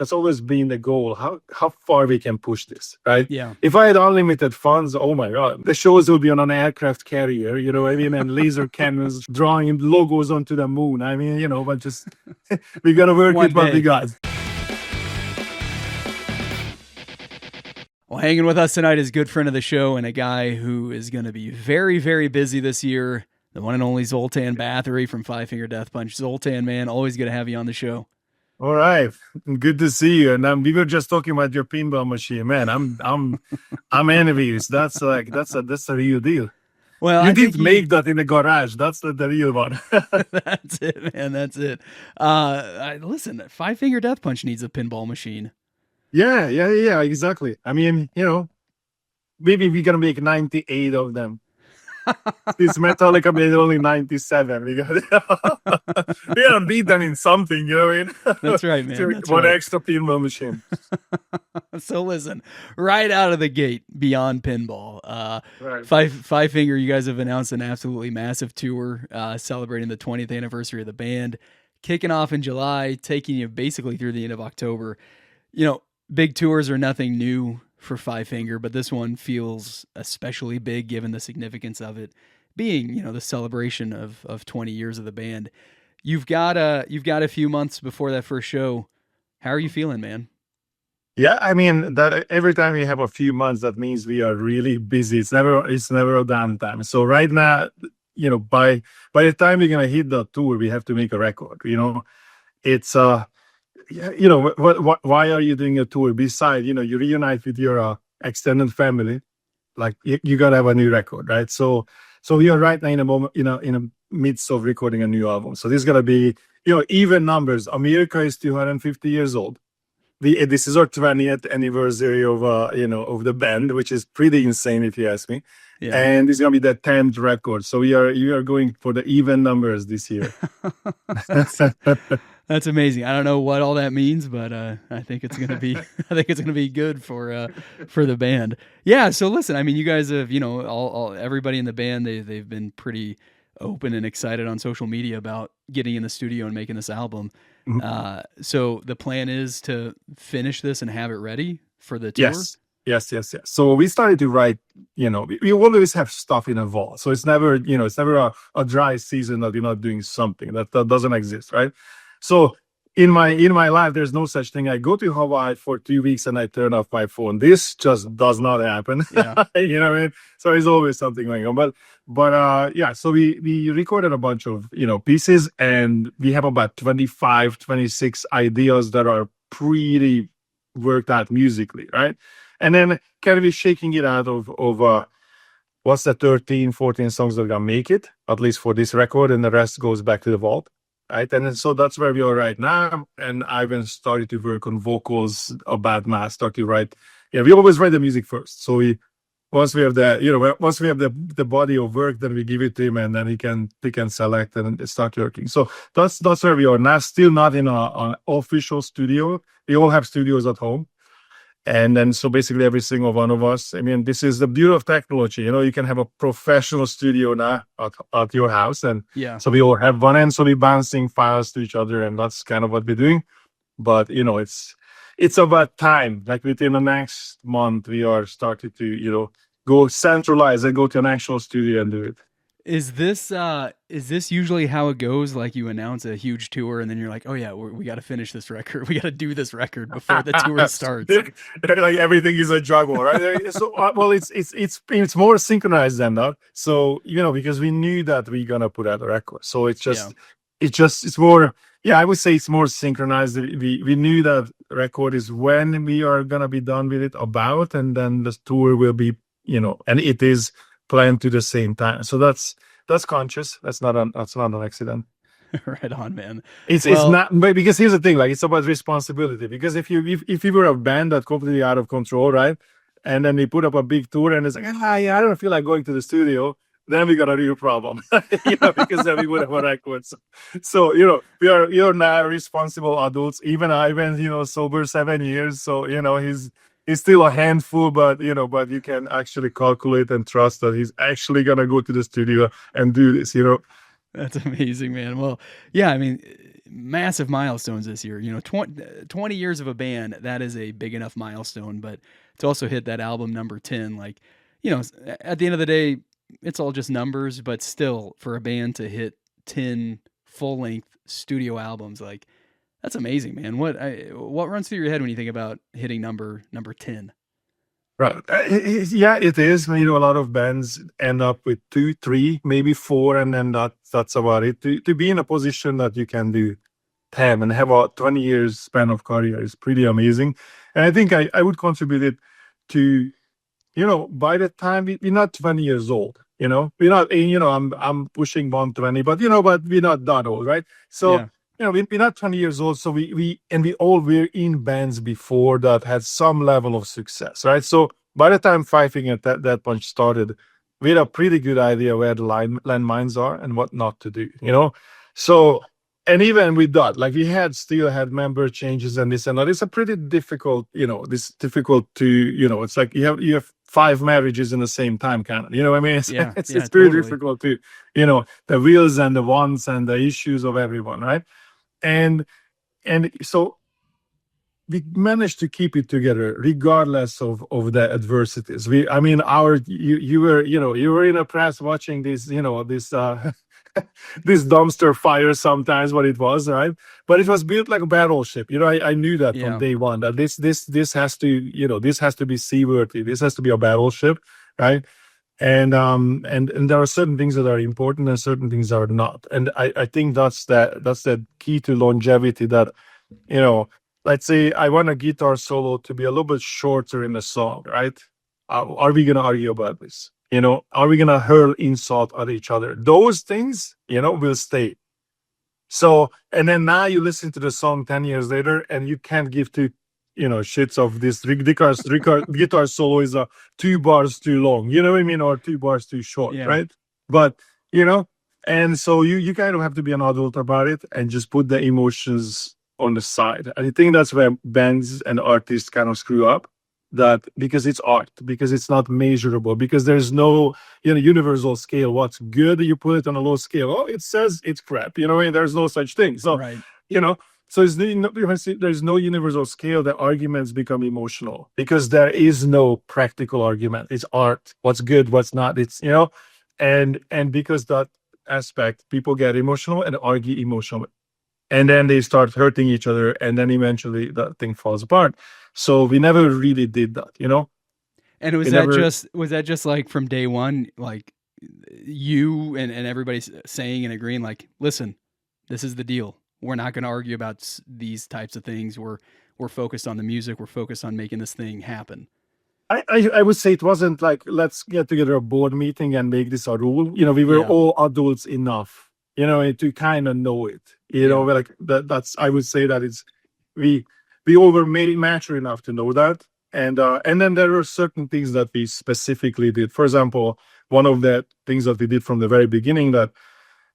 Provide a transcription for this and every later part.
That's always been the goal. How far we can push this, right? Yeah. If I had unlimited funds, oh my God, the shows would be on an aircraft carrier, you know what I mean? And laser cannons drawing logos onto the moon. I mean, but just we got to work One with what we day. got. Well, hanging with us tonight is a good friend of the show and a guy who is going to be very, very busy this year. The one and only Zoltan Bathory from Five Finger Death Punch. Zoltan, man, always good to have you on the show. All right, good to see you. And we were just talking about your pinball machine, man. I'm envious. That's a real deal. Well, you didn't make that in the garage. That's the real one. That's it, man. That's it. Listen, Five Finger Death Punch needs a pinball machine. Yeah, exactly. I mean, maybe we're gonna make 98 of them. This Metallica made only 97. We gotta beat them in something, you know what I mean? That's right, man. That's one right. extra pinball machine. So listen, right out of the gate, beyond pinball, Right. Five Finger, you guys have announced an absolutely massive tour celebrating the 20th anniversary of the band, kicking off in July, taking you basically through the end of October. Big tours are nothing new for Five Finger, but this one feels especially big given the significance of it being, the celebration of 20 years of the band. You've got a few months before that first show. How are you feeling, man? Yeah, I mean that every time we have a few months, that means we are really busy. It's never a downtime. So right now, by the time we're gonna hit the tour, we have to make a record. It's why are you doing a tour? Besides, you reunite with your extended family, like you gotta have a new record, right? So we are right now in a moment, in the midst of recording a new album. So this is gonna be, even numbers. America is 250 years old. This is our 20th anniversary of the band, which is pretty insane if you ask me. Yeah. And it's gonna be the 10th record. So you are going for the even numbers this year. That's amazing. I don't know what all that means, but I think it's gonna be good for the band. Yeah. So listen, I mean, you guys have all everybody in the band they've been pretty open and excited on social media about getting in the studio and making this album. Mm-hmm. So the plan is to finish this and have it ready for the tour. Yes. So we started to write. We always have stuff in a vault. So it's never a dry season that you're not doing something. That doesn't exist, right? So in my life, there's no such thing. I go to Hawaii for 2 weeks and I turn off my phone. This just does not happen. Yeah. You know what I mean? So there's always something going on. But yeah, so we recorded a bunch of, pieces, and we have about 25, 26 ideas that are pretty worked out musically, right? And then kind of be shaking it out of what's the 13, 14 songs that are gonna make it, at least for this record, and the rest goes back to the vault. Right. And then, so that's where we are right now. And I've been started to work on vocals about mass, start to write. Yeah, we always write the music first. So once we have the body of work, then we give it to him, and then he can select and start working. So that's where we are now. Still not in an official studio. We all have studios at home. And then, so basically every single one of us, I mean, this is the beauty of technology. You can have a professional studio now at your house. And yeah, so we all have one, and so we're bouncing files to each other, and that's kind of what we're doing. But, it's about time. Like within the next month, we are starting to, go centralize and go to an actual studio and do it. Is this usually how it goes? Like you announce a huge tour, and then you're like, "Oh yeah, we got to finish this record. We got to do this record before the tour starts." Like everything is a juggle, right? So, well, it's more synchronized than that. So because we knew that we're gonna put out a record, so it's more. Yeah, I would say it's more synchronized. We knew that record is when we are gonna be done with it about, and then the tour will be, and it is planned to the same time. So that's conscious. That's not an accident. Right on, man. It's not, but because here's the thing, like it's about responsibility. Because if you were a band that's completely out of control, right, and then we put up a big tour and it's like, yeah, I don't feel like going to the studio, then we got a real problem. Because then we would have a record. So you're now responsible adults. Even I've been sober 7 years, so he's still a handful, but you can actually calculate and trust that he's actually gonna go to the studio and do this. That's amazing, man. Well, yeah, I mean, massive milestones this year. 20 years of a band, that is a big enough milestone. But to also hit that album number 10, like, at the end of the day, it's all just numbers. But still, for a band to hit 10 full length studio albums, like, that's amazing, man. What runs through your head when you think about hitting number 10? Right. Yeah, it is. A lot of bands end up with 2, 3, maybe 4, and then that's about it. To be in a position that you can do 10 and have a 20 years span of career is pretty amazing. And I think I would contribute it to, by the time we're not 20 years old, we're not, I'm pushing 120, but we're not that old, right? So, Yeah. we're not 20 years old, so we all were in bands before that had some level of success, right? So by the time Fifing at that punch started, we had a pretty good idea where the landmines are and what not to do, So, and even with that, like we still had member changes and this and that. It's a pretty difficult, difficult to, it's like you have 5 marriages in the same time, kind of. You know what I mean? It's pretty totally difficult to, the wheels and the wants and the issues of everyone, right? And so we managed to keep it together regardless of the adversities. You were in a press watching this, this dumpster fire sometimes what it was, right? But it was built like a battleship. I knew that from day one, that this has to, this has to be seaworthy. This has to be a battleship, right? And there are certain things that are important and certain things are not. And I think that's the key to longevity, that, let's say I want a guitar solo to be a little bit shorter in the song, right? Are we going to argue about this? Are we going to hurl insult at each other? Those things, will stay. So, and then now you listen to the song 10 years later and you can't give two, shits of this guitar solo is 2 bars too long, you know what I mean? Or 2 bars too short, right? But, and so you kind of have to be an adult about it and just put the emotions on the side. I think that's where bands and artists kind of screw up, that because it's art, because it's not measurable, because there's no universal scale. What's good, you put it on a low scale, oh, it says it's crap, there's no such thing. So right. So there's no universal scale. The arguments become emotional because there is no practical argument. It's art. What's good, what's not. It's and because that aspect, people get emotional and argue emotionally, and then they start hurting each other, and then eventually that thing falls apart. So we never really did that, And was that just like from day one, like you and everybody's saying and agreeing, like, listen, this is the deal. We're not going to argue about these types of things. We're focused on the music. We're focused on making this thing happen. I would say it wasn't like, let's get together a board meeting and make this a rule. We were all adults enough, to kind of know it. Like that's, I would say that it's, we all were mature enough to know that. And then there are certain things that we specifically did. For example, one of the things that we did from the very beginning, that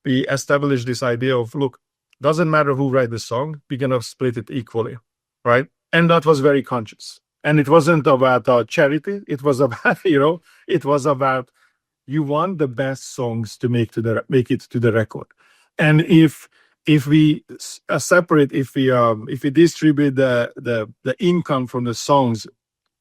we established this idea of, look, doesn't matter who write the song, we're gonna split it equally, right? And that was very conscious. And it wasn't about charity. It was about, it was about, you want the best songs to make it to the record. And if we separate, if we distribute the income from the songs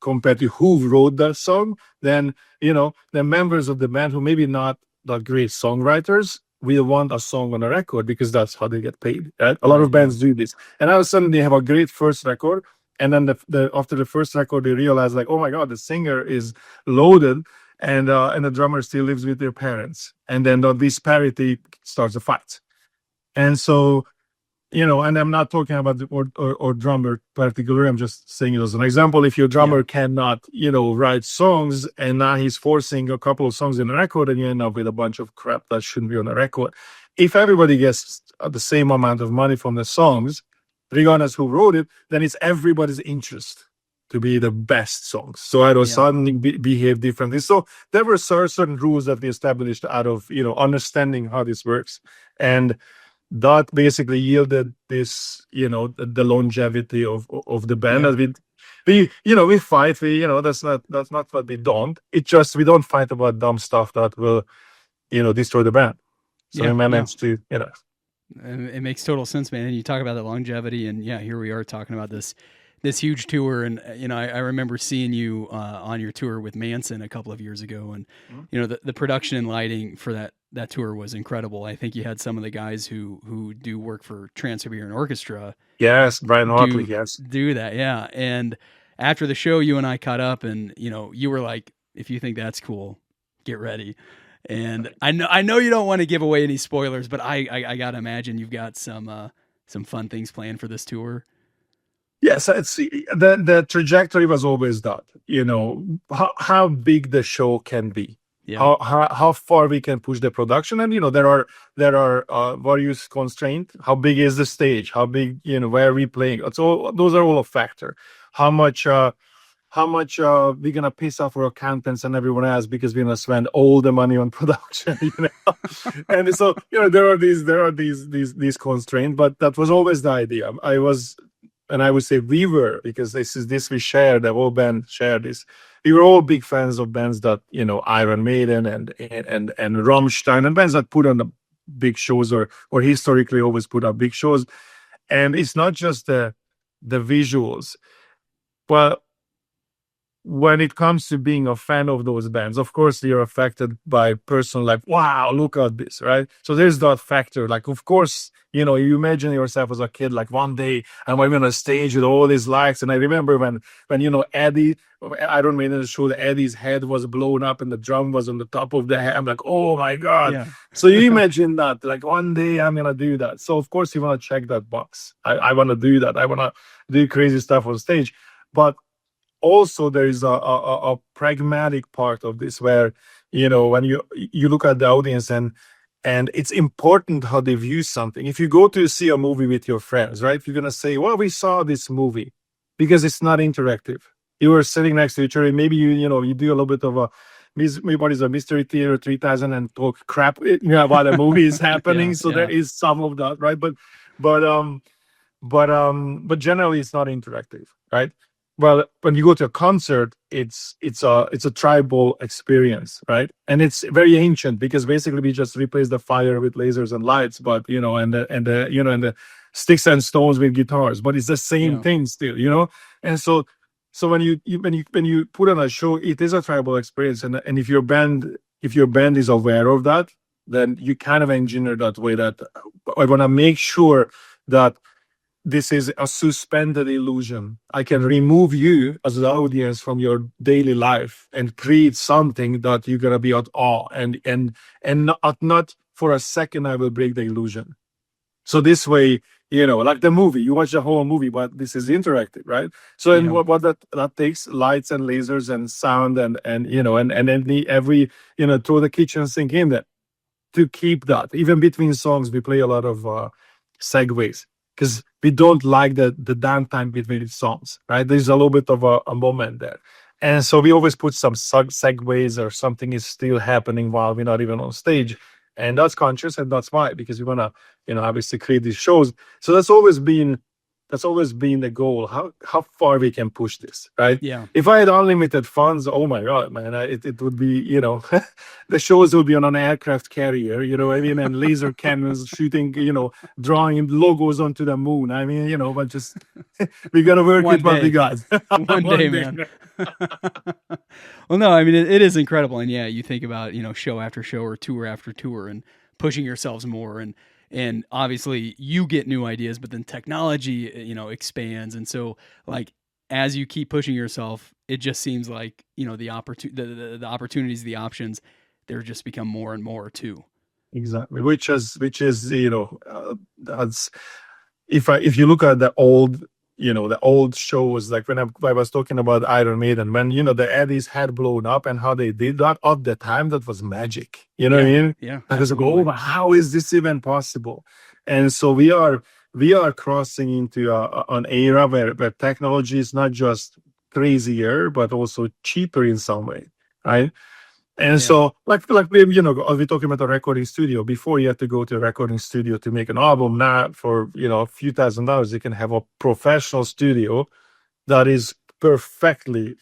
compared to who wrote the song, then the members of the band who maybe not that great songwriters will want a song on a record because that's how they get paid. Right? A lot of bands do this, and all of a sudden they have a great first record, and then after the first record they realize, like, oh my god, the singer is loaded, and the drummer still lives with their parents, and then this parity starts a fight. And so, and I'm not talking about the or drummer particularly. I'm just saying it as an example. If your drummer cannot, write songs, and now he's forcing a couple of songs in a record, and you end up with a bunch of crap that shouldn't be on a record. If everybody gets the same amount of money from the songs, regardless who wrote it, then it's everybody's interest to be the best songs. So I don't suddenly behave differently. So there were certain rules that we established out of understanding how this works, and that basically yielded this, the longevity of the band. That we fight. That's not what we don't. It's just we don't fight about dumb stuff that will, destroy the band. So we managed to, And it makes total sense, man. And you talk about the longevity, and yeah, here we are talking about this huge tour. And I remember seeing you on your tour with Manson a couple of years ago, and Mhm. the production and lighting for that tour was incredible. I think you had some of the guys who do work for Trans-Siberian Orchestra Yes, Brian Hartley, do yes. do that, yeah. And after the show, you and I caught up, and you were like, "If you think that's cool, get ready." And I know you don't want to give away any spoilers, but I gotta imagine you've got some fun things planned for this tour. Yes, it's the trajectory was always that, how big the show can be, Yeah, how far we can push the production, and there are various constraints. How big is the stage? How big, where are we playing? It's all those are all a factor. How much we're gonna piss off our accountants and everyone else because we're gonna spend all the money on production, and so there are these constraints, but that was always the idea. And I would say we were, because this we shared, the whole band shared this. We were all big fans of bands that, Iron Maiden and Rammstein, and bands that put on the big shows, or historically always put up big shows. And it's not just the visuals. Well, when it comes to being a fan of those bands, of course you're affected by personal life. Wow, look at this, right? So there's that factor. Like, of course, you imagine yourself as a kid, like one day I'm on a stage with all these lights. And I remember when Eddie, I don't mean to show that Eddie's head was blown up and the drum was on the top of the head. I'm like, oh my God. yeah, So you imagine that, like one day I'm gonna do that. So of course you want to check that box. I want to do that. I want to do crazy stuff on stage. But also there is a pragmatic part of this, where when you look at the audience, and it's important how they view something. If you go to see a movie with your friends, right, you're going to say, well, we saw this movie, because it's not interactive. You are sitting next to each other. Maybe you do a little bit of a what is a mystery theater 3000 and talk crap, while the movie is happening. yeah, So there yeah, is some of that, right? But generally it's not interactive, right? Well, when you go to a concert, it's a tribal experience, right? And it's very ancient, because basically we just replace the fire with lasers and lights, but and the sticks and stones with guitars, but it's the same yeah, thing still, And so when you put on a show, it is a tribal experience, and if your band is aware of that, then you kind of engineer that way, that I want to make sure that this is a suspended illusion. I can remove you as the audience from your daily life and create something that you're gonna be at awe, and not for a second I will break the illusion. So this way, like the movie, you watch the whole movie, but this is interactive, right? So, and yeah, what that takes, lights and lasers and sound, and then every, throw the kitchen sink in there to keep that. Even between songs, we play a lot of segues, because we don't like the downtime between songs, right? There's a little bit of a moment there. And so we always put some segues, or something is still happening while we're not even on stage. And that's conscious, and that's why, because we want to, obviously create these shows. So that's always been the goal. How far we can push this, right? yeah. If I had unlimited funds, oh my God, man, it would be, the shows would be on an aircraft carrier, I mean, and laser cannons shooting, drawing logos onto the moon. I mean, but just we gotta work One with what we day, got. one day, One day. man. Well, no, I mean it is incredible, and yeah, you think about show after show or tour after tour, and pushing yourselves more, and obviously you get new ideas, but then technology expands, and so like as you keep pushing yourself, it just seems like the opportunities, the options, they're just become more and more too. Exactly. Which is that's, if you look at the old shows, like when I was talking about Iron Maiden, when the Eddie's had blown up and how they did that at the time, that was magic. You know what I Yeah, mean? yeah, Like, it's like, oh, absolutely. how is this even possible? And so we are crossing into an era where technology is not just crazier, but also cheaper in some way, right? And Yeah, so, like we're talking about a recording studio. Before, you had to go to a recording studio to make an album. Now, for a few $1,000s, you can have a professional studio that is perfectly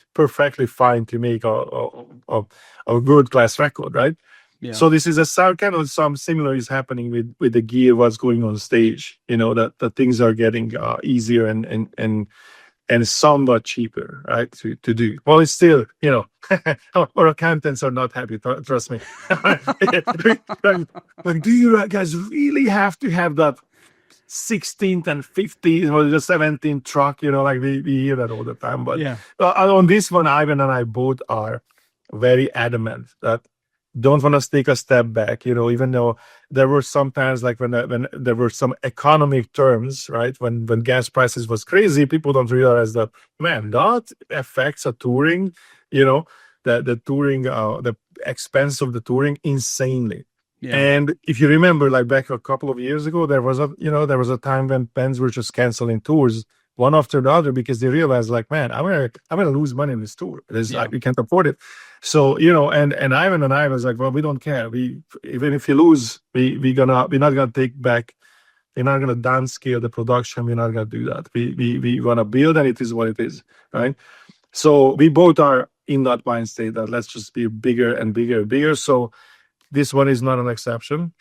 fine to make a world class record, right? Yeah. So this is a kind of some similar is happening with the gear, what's going on stage. That things are getting easier and somewhat cheaper, right? To do. Well, it's still, our accountants are not happy. Trust me. Like, do you guys really have to have that 16th and 15th or the 17th truck? Like we hear that all the time. But Yeah. on this one, Ivan and I both are very adamant that don't want us to take a step back, even though there were sometimes like when there were some economic terms, right? When gas prices was crazy, people don't realize that, man, that affects a touring, the touring, the expense of the touring insanely. Yeah. And if you remember, like back a couple of years ago, there was a time when bands were just canceling tours one after the other because they realized, like, man, I'm gonna lose money in this tour. We can't afford it. So and Ivan and I was like, well, we don't care. Even if you lose, we're not gonna take back. We're not gonna downscale the production. We're not gonna do that. We wanna build, and it is what it is, right? So we both are in that mind state that let's just be bigger and bigger and bigger. So this one is not an exception.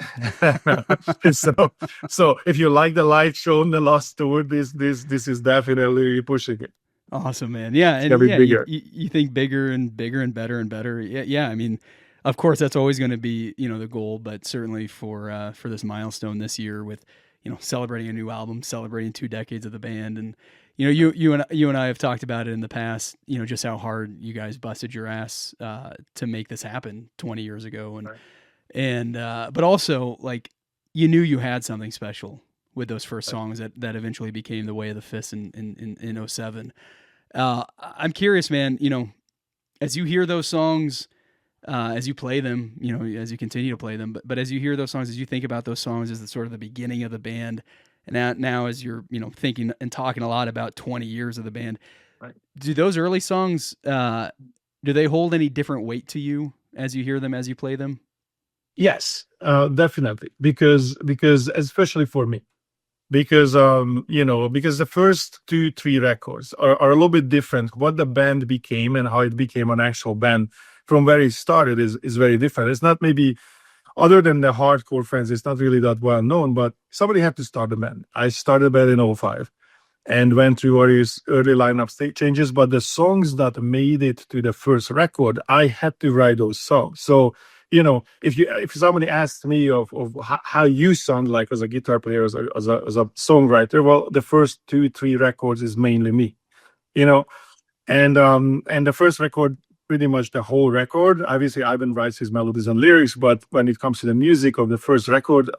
so if you like the light show on the last tour, this is definitely pushing it. Awesome, man. Yeah, It's and gonna be yeah, bigger. you think bigger and bigger and better and better. Yeah. I mean, of course, that's always going to be the goal, but certainly for this milestone this year with celebrating a new album, celebrating 2 decades of the band, and you and I have talked about it in the past. Just how hard you guys busted your ass to make this happen 20 years ago, and Right. and but also like you knew you had something special with those first songs that eventually became the Way of the Fist in 07. I'm curious, man, as you hear those songs, as you play them, as you continue to play them, but as you hear those songs, as you think about those songs as the sort of the beginning of the band, and now as you're, thinking and talking a lot about 20 years of the band, Right. do those early songs, do they hold any different weight to you as you hear them, as you play them? Yes, definitely, because especially for me, because because the first 2-3 records are a little bit different. What the band became and how it became an actual band from where it started is very different. It's not, maybe other than the hardcore fans, it's not really that well known, but somebody had to start the band. I started the band in 05 and went through various early lineup state changes, but the songs that made it to the first record, I had to write those songs. So if somebody asked me of how you sound like as a guitar player, as a songwriter, well, the first 2-3 records is mainly me, and the first record, pretty much the whole record. Obviously, Ivan writes his melodies and lyrics, but when it comes to the music of the first record,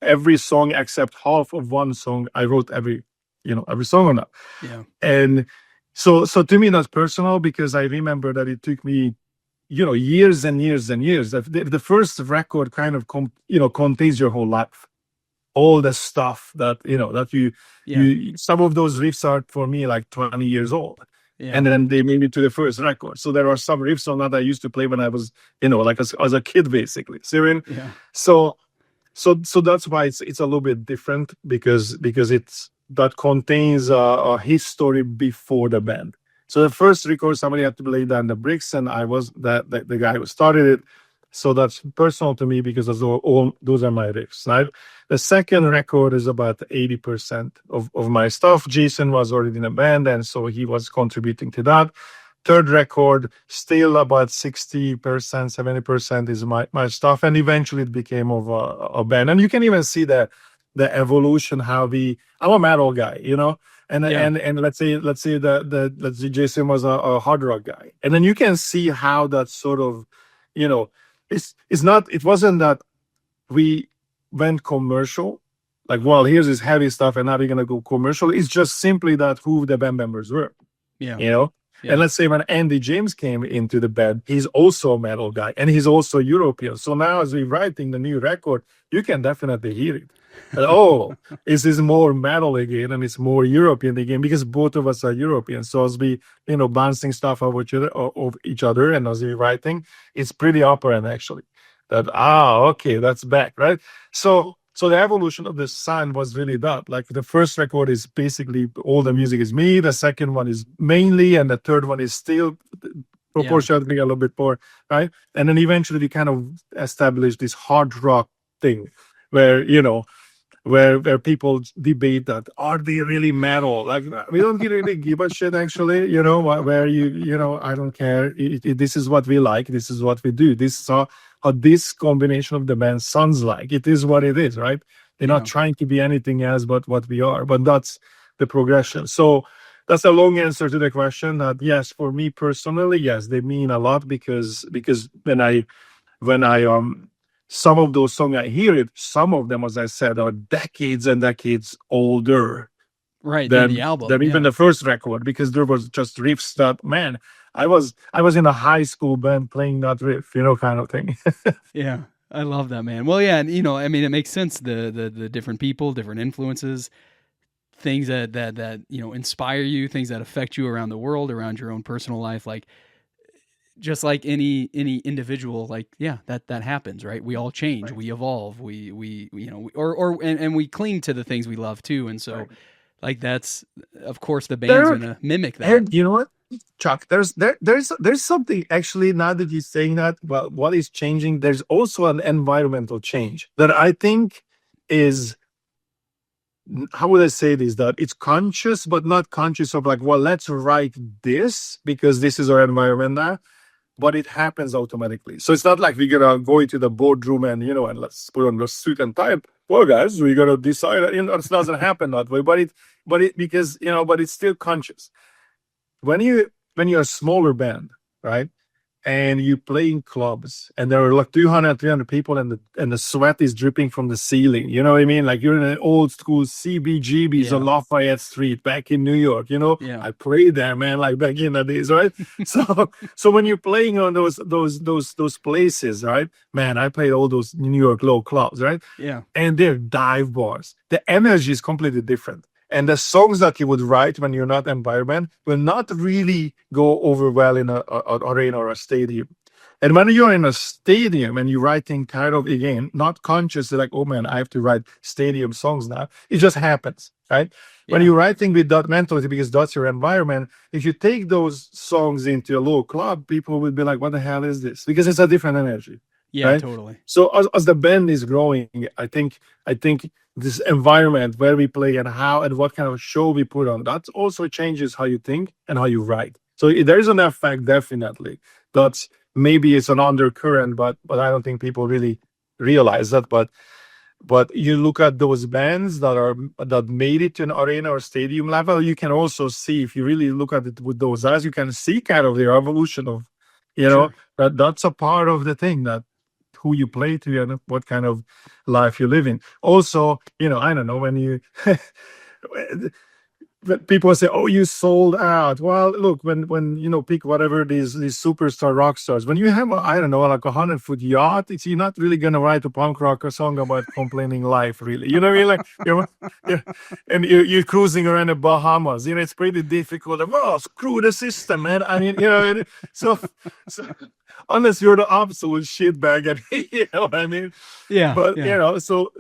every song except half of one song, I wrote every song on that. Yeah. And so to me, that's personal because I remember that it took me years and years and years. The first record kind of contains your whole life, all the stuff that that you some of those riffs are for me like 20 years old. Yeah. And then they made me to the first record. So there are some riffs on that I used to play when I was like as a kid, basically. Yeah. So that's why it's a little bit different because it's that contains a history before the band. So the first record, somebody had to lay down the bricks, and I was the guy who started it. So that's personal to me because those are my riffs. Right? The second record is about 80% of my stuff. Jason was already in a band, and so he was contributing to that. Third record, still about 60%, 70% is my stuff, and eventually it became of a band. And you can even see the evolution. I'm a metal guy, and let's say Jason was a hard rock guy, and then you can see how that sort of, it wasn't that we went commercial, like, well, here's this heavy stuff, and now we're gonna go commercial. It's just simply that who the band members were, Yeah. Yeah. And let's say when Andy James came into the band, he's also a metal guy, and he's also European. So now as we're writing the new record, you can definitely hear it. This is more metal again, and it's more European again because both of us are European. So as we, bouncing stuff over each other, and as we're writing, it's pretty apparent actually that okay, that's back, right? So the evolution of the sound was really that. Like the first record is basically all the music is me. The second one is mainly, and the third one is still proportionately a little bit more, right? And then eventually we kind of established this hard rock thing where, where people debate that are they really metal? Like we don't really give a shit actually, where I don't care. This is what we like. This is what we do. This is how this combination of the band sounds like. It is what it is, right? They're not trying to be anything else but what we are. But that's the progression. So that's a long answer to the question. That yes, for me personally, yes, they mean a lot because when I some of those songs I hear it, some of them, as I said, are decades and decades older Right, than the than album. even the first record, because there was just riffs that, man, I was in a high school band playing that riff, kind of thing. Yeah, I love that, man. Well, yeah, and I mean, it makes sense. The different people, different influences, things that inspire you, things that affect you around the world, around your own personal life, like just like any individual, like that happens, right? We all change, Right. we evolve, and we cling to the things we love too, and so Right. like that's of course the band's There, gonna mimic that. and you know what, Chuck? There's something actually, now that you're saying that. Well, what is changing? There's also an environmental change that I think is, how would I say this? That it's conscious, but not conscious of like, well, let's write this because this is our environment now. But it happens automatically. So it's not like we're gonna go into the boardroom and and let's put on the suit and tie. Well, guys, we gotta decide. It doesn't happen that way. But it because but it's still conscious. When you're a smaller band, right? And you play in clubs and there are like 200, 300 people and the sweat is dripping from the ceiling. You know what I mean? Like you're in an old school CBGB's on Lafayette Street back in New York. Yeah. I played there, man, like back in the days, right? So when you're playing on those places, right? Man, I played all those New York low clubs, right? Yeah. And they're dive bars. The energy is completely different. And the songs that you would write when you're not environment will not really go over well in a arena or a stadium. And when you're in a stadium and you're writing kind of, again, not consciously like, oh man, I have to write stadium songs now. It just happens, right? When you're writing with that mentality, because that's your environment, if you take those songs into a low club, people will be like, what the hell is this? Because it's a different energy. Yeah, Right? totally. So as the band is growing, I think this environment where we play and how and what kind of show we put on, that also changes how you think and how you write. So there is an effect, definitely. That's maybe it's an undercurrent, but I don't think people really realize that. But you look at those bands that made it to an arena or stadium level, you can also see, if you really look at it with those eyes, you can see kind of the evolution of, Sure. that's a part of the thing, that who you play to and what kind of life you live in. Also, I don't know, when you people say, "Oh, you sold out." Well, look, when pick whatever these superstar rock stars. When you have I don't know, like 100-foot yacht, you're not really gonna write a punk rock song about complaining life, really. You know what I mean? Like and you're cruising around the Bahamas. It's pretty difficult. Well, screw the system, man. I mean, so unless you're the absolute shitbag, and you know what I mean. Yeah. But so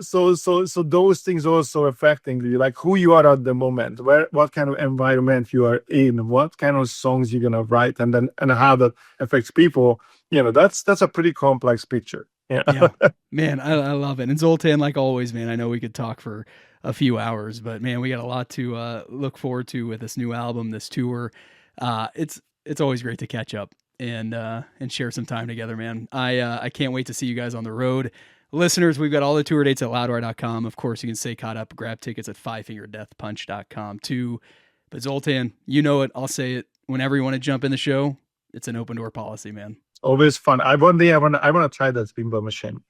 those things also affecting you, like who you are at the moment, what kind of environment you are in, what kind of songs you're gonna write, and how that affects people. That's a pretty complex picture. Yeah, man, I love it. And Zoltan, like always, man, I know we could talk for a few hours, but man, we got a lot to look forward to with this new album, this tour. It's always great to catch up and share some time together, man. I can't wait to see you guys on the road. Listeners, we've got all the tour dates at loudwire.com. Of course, you can stay caught up, grab tickets at fivefingerdeathpunch.com too. But Zoltan, you know it. I'll say it. Whenever you want to jump in the show, it's an open door policy, man. Always fun. I want to try that pinball machine.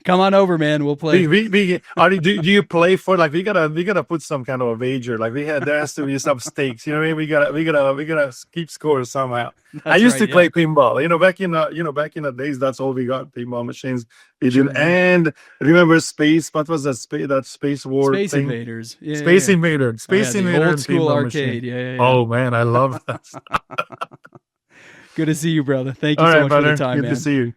Come on over, man. We'll play. Do you play for, like, we gotta put some kind of a wager. Like there has to be some stakes. You know what I mean? We gotta keep score somehow. I used to play pinball. Back in the days, that's all we got, pinball machines. And remember Space? What was that Space War Space thing? Invaders. Yeah, Space Invaders. Space Invaders. Old school arcade. Machine. Yeah. Oh man, I love that. Good to see you, brother. Thank you all so right, much brother. for the time, Good man. to see you.